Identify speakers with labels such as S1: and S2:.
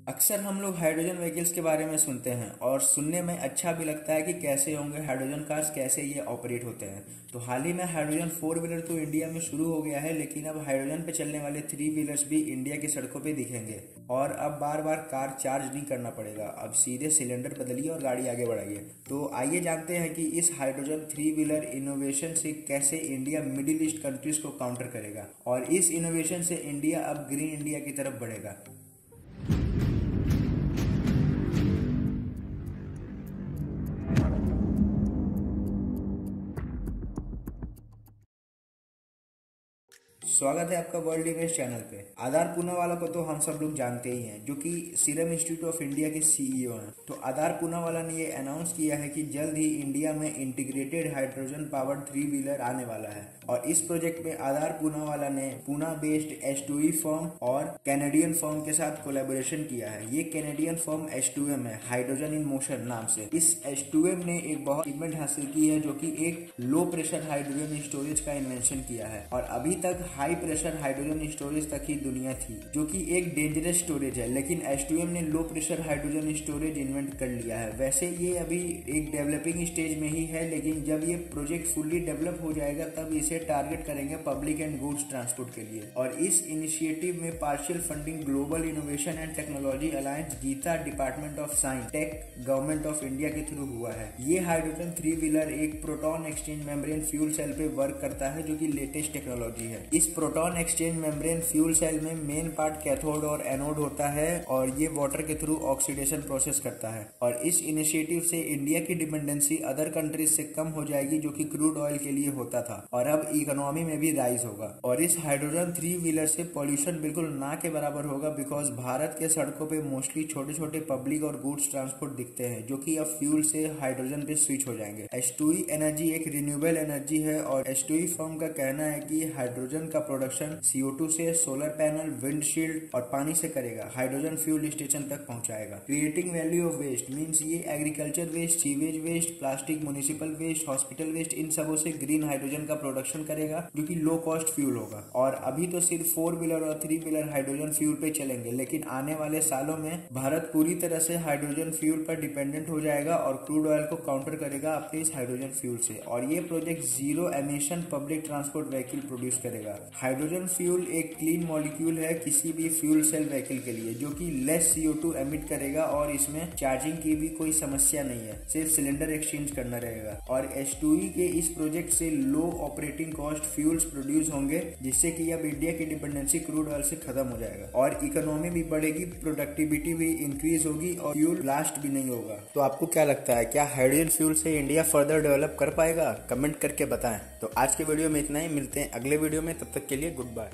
S1: अक्सर हम लोग हाइड्रोजन व्हीकल्स के बारे में सुनते हैं और सुनने में अच्छा भी लगता है कि कैसे होंगे हाइड्रोजन कार्स, कैसे ये ऑपरेट होते हैं। तो हाल ही में हाइड्रोजन 4 व्हीलर तो इंडिया में शुरू हो गया है, लेकिन अब हाइड्रोजन पे चलने वाले 3 व्हीलर्स भी इंडिया की सड़कों पे दिखेंगे। और अब बार बार कार चार्ज नहीं करना पड़ेगा, अब सीधे सिलेंडर बदलिए और गाड़ी आगे बढ़ाइए। तो आइए जानते हैं कि इस हाइड्रोजन 3 व्हीलर इनोवेशन से कैसे इंडिया मिडिल ईस्ट कंट्रीज को काउंटर करेगा और इस इनोवेशन से इंडिया अब ग्रीन इंडिया की तरफ बढ़ेगा। स्वागत है आपका वर्ल्ड इवेंट्स चैनल पे। आधार पूनावाला को तो हम सब लोग जानते ही हैं, जो कि सीरम इंस्टीट्यूट ऑफ इंडिया के सीईओ हैं। तो आधार पूनावाला ने ये अनाउंस किया है कि जल्द ही इंडिया में इंटीग्रेटेड हाइड्रोजन पावर्ड 3 व्हीलर आने वाला है। और इस प्रोजेक्ट में आधार पूनावाला ने पूना बेस्ड H2E फर्म और कैनेडियन फर्म के साथ कोलैबोरेशन किया है। ये कैनेडियन फर्म H2M है, हाइड्रोजन इन मोशन नाम से। इस H2M ने एक बहुत अचीवमेंट हासिल की है, जो कि एक लो प्रेशर हाइड्रोजन स्टोरेज का इन्वेंशन किया है। और अभी तक हाई प्रेशर हाइड्रोजन स्टोरेज तक ही दुनिया थी, जो कि एक डेंजरस स्टोरेज है, लेकिन H2M ने low pressure hydrogen storage invent कर लिया है। वैसे ये अभी एक डेवलपिंग स्टेज में ही है, लेकिन जब ये प्रोजेक्ट फुल्ली डेवलप हो जाएगा तब इसे टारगेट करेंगे पब्लिक एंड गुड्स ट्रांसपोर्ट के लिए। और इस इनिशिएटिव में partial funding global innovation and technology alliance, GITA, department of science, tech, government of India के थ्रू हुआ है। ये हाइड्रोजन 3 व्हीलर एक proton exchange membrane fuel cell पे वर्क करता है, जो कि लेटेस्ट टेक्नोलॉजी है। इस proton exchange membrane fuel cell में मेन पार्ट कैथोड और एनोड होता है और ये वाटर के थ्रू ऑक्सीडेशन प्रोसेस करता है। और इस इनिशिएटिव से इंडिया की डिपेंडेंसी अदर कंट्रीज से कम हो जाएगी, जो कि क्रूड ऑयल के लिए होता था, और अब इकोनॉमी में भी राइज होगा। और इस हाइड्रोजन 3 व्हीलर से पॉल्यूशन बिल्कुल ना के बराबर होगा, बिकॉज भारत के सड़कों पे मोस्टली छोटे छोटे पब्लिक और गुड्स ट्रांसपोर्ट दिखते हैं, जो कि अब फ्यूल से हाइड्रोजन पे स्विच हो जाएंगे। H2E एनर्जी एक रिन्यूएबल एनर्जी है और H2E फर्म का कहना है कि हाइड्रोजन का प्रोडक्शन CO2 से, सोलर पैनल, विंडशील्ड और पानी से करेगा, हाइड्रोजन फ्यूल स्टेशन तक पहुंचाएगा। Creating value of waste means ये agriculture waste, sewage waste, plastic, municipal waste, hospital waste, इन सबों से ग्रीन हाइड्रोजन का प्रोडक्शन करेगा, जो कि लो कॉस्ट फ्यूल होगा। और अभी तो सिर्फ 4 व्हीलर और 3 व्हीलर हाइड्रोजन फ्यूल पे चलेंगे, लेकिन आने वाले सालों में भारत पूरी तरह से हाइड्रोजन फ्यूल पर डिपेंडेंट हो जाएगा और क्रूड ऑयल को काउंटर करेगा अपने इस हाइड्रोजन फ्यूल से। और ये project zero emission public transport vehicle produce करेगा। हाइड्रोजन फ्यूल एक क्लीन मॉलिक्यूल है किसी भी फ्यूल सेल व्हीकल के लिए, जो कि लेस CO2 एमिट करेगा और इसमें चार्जिंग की भी कोई समस्या नहीं है, सिर्फ सिलेंडर एक्सचेंज करना रहेगा। और H2E के इस प्रोजेक्ट से लो ऑपरेटिंग कॉस्ट फ्यूल्स प्रोड्यूस होंगे, जिससे कि अब इंडिया की डिपेंडेंसी क्रूड ऑयल से खत्म हो जाएगा और इकोनॉमी भी बढ़ेगी, प्रोडक्टिविटी भी इंक्रीज होगी और फ्यूल ब्लास्ट भी नहीं होगा। तो आपको क्या लगता है, क्या हाइड्रोजन फ्यूल से इंडिया फर्दर डेवलप कर पाएगा? कमेंट करके बताएं। तो आज के वीडियो में इतना ही, मिलते हैं अगले वीडियो में, तब तक के लिए गुड बाय।